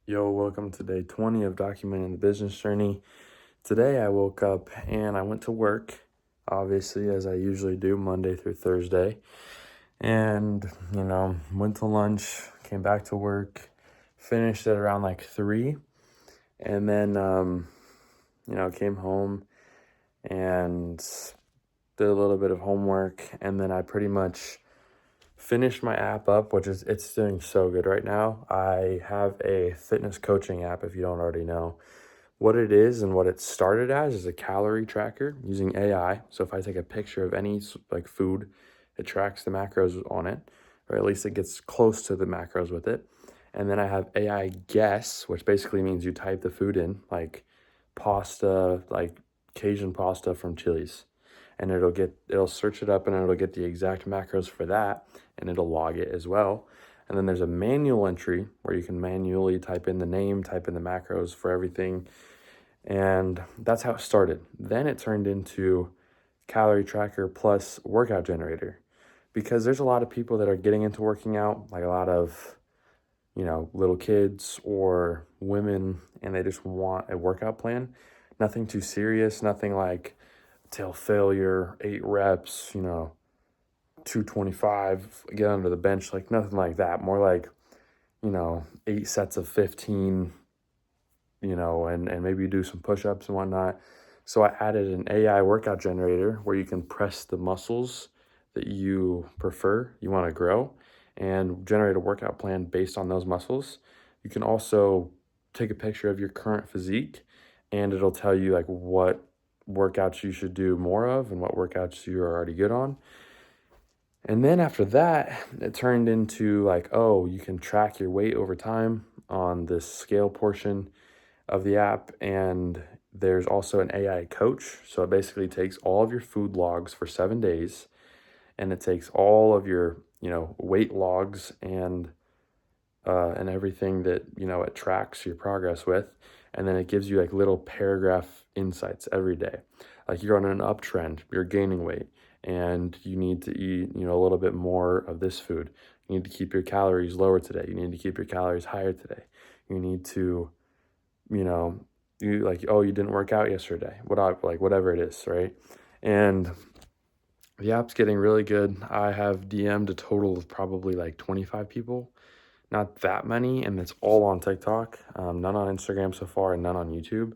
Yo, welcome to day 20 of documenting the business journey. Today I woke up and I went to work, obviously, as I usually do Monday through Thursday. And, went to lunch, came back to work, finished at around like 3, and then, came home and did a little bit of homework. And then I pretty much finished my app up, which is, it's doing so good right now. I have a fitness coaching app, if you don't already know. What it is and what it started as is a calorie tracker using AI. So if I take a picture of any like food, it tracks the macros on it, or at least it gets close to the macros with it. And then I have AI guess, which basically means you type the food in, like pasta, like Cajun pasta from Chili's, and it'll search it up and it'll get the exact macros for that, and it'll log it as well. And then there's a manual entry where you can manually type in the name, type in the macros for everything. And that's how it started. Then it turned into calorie tracker plus workout generator, because there's a lot of people that are getting into working out, like a lot of, little kids or women, and they just want a workout plan. Nothing too serious, nothing like till failure, 8 reps, 225, get under the bench, like nothing like that. More like, 8 sets of 15, and maybe you do some push-ups and whatnot. So I added an AI workout generator where you can press the muscles that you prefer, you want to grow, and generate a workout plan based on those muscles. You can also take a picture of your current physique, and it'll tell you like what workouts you should do more of and what workouts you're already good on. And then after that, it turned into like, oh, you can track your weight over time on this scale portion of the app. And there's also an AI coach. So it basically takes all of your food logs for 7 days, and it takes all of your, weight logs and everything that, it tracks your progress with. And then it gives you like little paragraph insights every day. Like you're on an uptrend, you're gaining weight, and you need to eat, a little bit more of this food. You need to keep your calories lower today. You need to keep your calories higher today. You need to, you know, you like, oh, you didn't work out yesterday. Whatever it is, right? And the app's getting really good. I have DM'd a total of probably like 25 people, not that many, and it's all on TikTok, none on Instagram so far, and none on YouTube.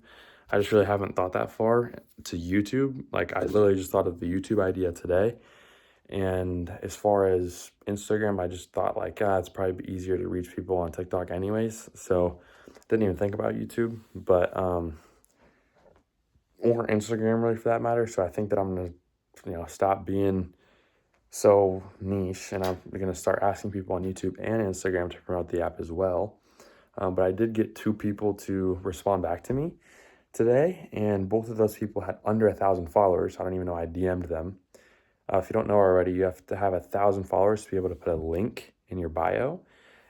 I just really haven't thought that far to YouTube. Like I literally just thought of the YouTube idea today. And as far as Instagram, I just thought like, it's probably easier to reach people on TikTok anyways. So didn't even think about YouTube, but or Instagram really for that matter. So I think that I'm gonna, stop being so niche, and I'm gonna start asking people on YouTube and Instagram to promote the app as well. But I did get 2 people to respond back to me today, and both of those people had under 1,000 followers. I don't even know I DM'd them. If you don't know already, you have to have 1,000 followers to be able to put a link in your bio.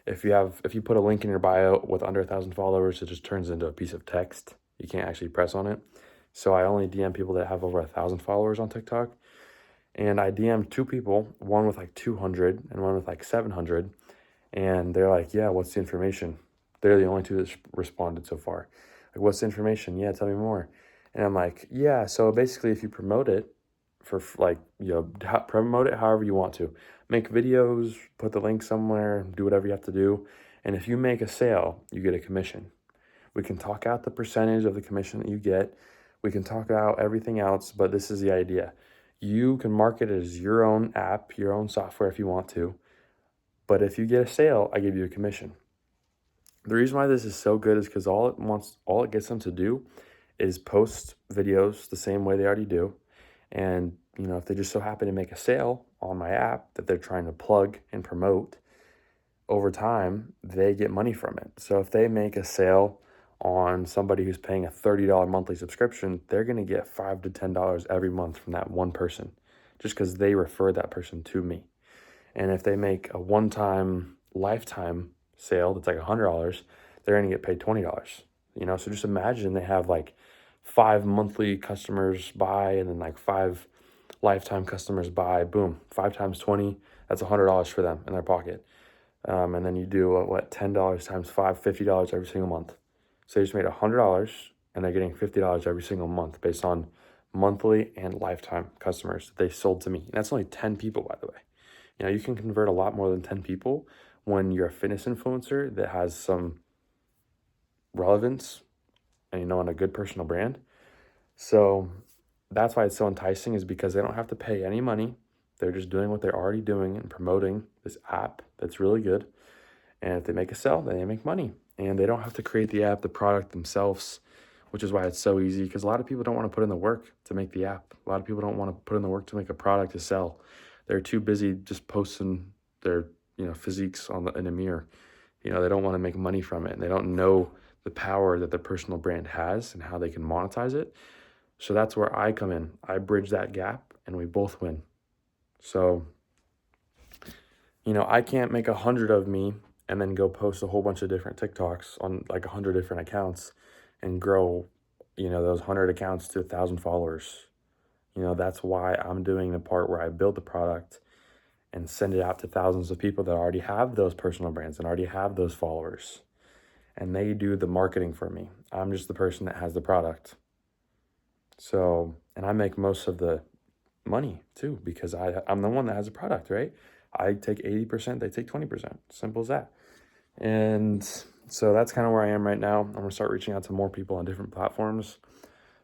If you put a link in your bio with under 1,000 followers, it just turns into a piece of text. You can't actually press on it. So I only DM people that have over 1,000 followers on TikTok. And I DM'd 2 people, one with like 200 and one with like 700. And they're like, yeah, what's the information? They're the only 2 that responded so far. Like, what's the information? Yeah, tell me more. And I'm like, yeah, so basically if you promote it for like, promote it however you want to. Make videos, put the link somewhere, do whatever you have to do. And if you make a sale, you get a commission. We can talk out the percentage of the commission that you get. We can talk out everything else, but this is the idea. You can market it as your own app, your own software if you want to. But if you get a sale, I give you a commission. The reason why this is so good is because all it gets them to do is post videos the same way they already do. And, if they just so happen to make a sale on my app that they're trying to plug and promote, over time, they get money from it. So if they make a sale on somebody who's paying a $30 monthly subscription, they're going to get $5 to $10 every month from that one person, just because they referred that person to me. And if they make a one-time lifetime sale that's like $100, they're going to get paid $20. So just imagine they have like 5 monthly customers buy, and then like 5 lifetime customers buy. Boom, 5 times 20, that's $100 for them in their pocket. And then you do $10 times five, $50 every single month. So they just made $100 and they're getting $50 every single month based on monthly and lifetime customers that they sold to me. And that's only 10 people, by the way. You can convert a lot more than 10 people when you're a fitness influencer that has some relevance and, and a good personal brand. So that's why it's so enticing, is because they don't have to pay any money. They're just doing what they're already doing and promoting this app that's really good. And if they make a sale, then they make money. And they don't have to create the app, the product themselves, which is why it's so easy, because a lot of people don't want to put in the work to make the app. A lot of people don't want to put in the work to make a product to sell. They're too busy just posting their, physiques in a mirror. They don't want to make money from it, and they don't know the power that their personal brand has and how they can monetize it. So that's where I come in. I bridge that gap and we both win. So, I can't make 100 of me and then go post a whole bunch of different TikToks on like 100 different accounts and grow, those 100 accounts to 1,000 followers. That's why I'm doing the part where I build the product and send it out to thousands of people that already have those personal brands and already have those followers. And they do the marketing for me. I'm just the person that has the product. So, and I make most of the money too, because I'm the one that has a product, right? I take 80%, they take 20%. Simple as that. And so that's kind of where I am right now. I'm going to start reaching out to more people on different platforms.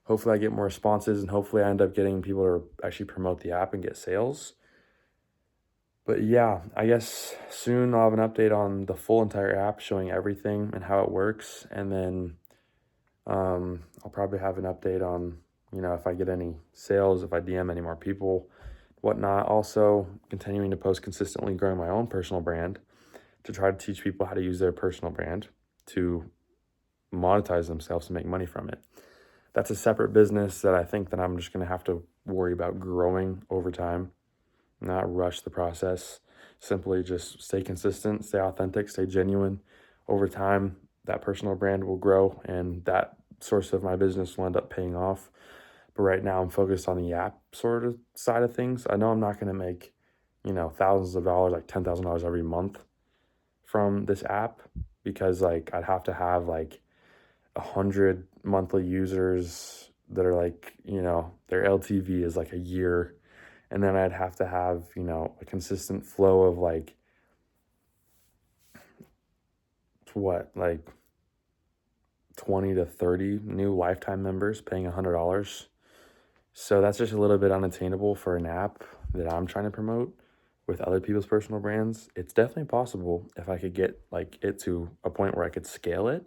Hopefully I get more responses, and hopefully I end up getting people to actually promote the app and get sales. But yeah, I guess soon I'll have an update on the full entire app, showing everything and how it works. And then I'll probably have an update on, if I get any sales, if I DM any more people, whatnot. Also, continuing to post consistently, growing my own personal brand to try to teach people how to use their personal brand to monetize themselves and make money from it. That's a separate business that I think that I'm just going to have to worry about growing over time, not rush the process. Simply just stay consistent, stay authentic, stay genuine. Over time, that personal brand will grow, and that source of my business will end up paying off. But right now I'm focused on the app sort of side of things. I know I'm not going to make, thousands of dollars, like $10,000 every month from this app, because like I'd have to have like 100 monthly users that are like, their LTV is like a year. And then I'd have to have, a consistent flow of like 20 to 30 new lifetime members paying $100. So that's just a little bit unattainable for an app that I'm trying to promote with other people's personal brands. It's definitely possible if I could get like it to a point where I could scale it,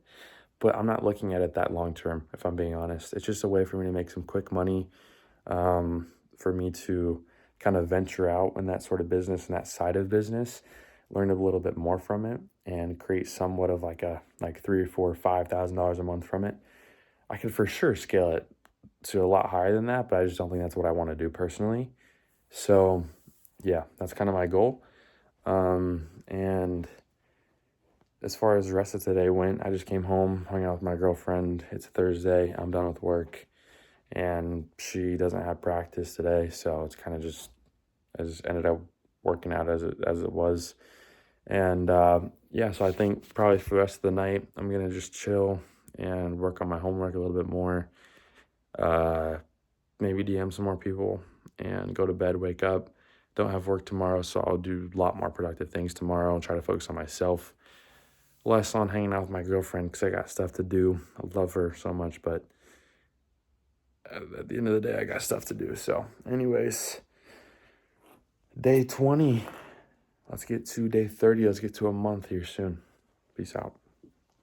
but I'm not looking at it that long term, if I'm being honest. It's just a way for me to make some quick money, for me to kind of venture out in that sort of business and that side of business, learn a little bit more from it, and create somewhat of like $3,000 or $4,000 or $5,000 a month from it. I could for sure scale it to a lot higher than that, but I just don't think that's what I want to do personally. So yeah, that's kind of my goal. And as far as the rest of today went, I just came home, hung out with my girlfriend. It's Thursday. I'm done with work, and she doesn't have practice today, so it's kind of just, I just ended up working out as it was. And yeah, so I think probably for the rest of the night, I'm gonna just chill and work on my homework a little bit more. Maybe DM some more people and go to bed, wake up. Don't have work tomorrow, so I'll do a lot more productive things tomorrow and try to focus on myself. Less on hanging out with my girlfriend because I got stuff to do. I love her so much, but at the end of the day, I got stuff to do. So anyways, day 20. Let's get to day 30. Let's get to a month here soon. Peace out.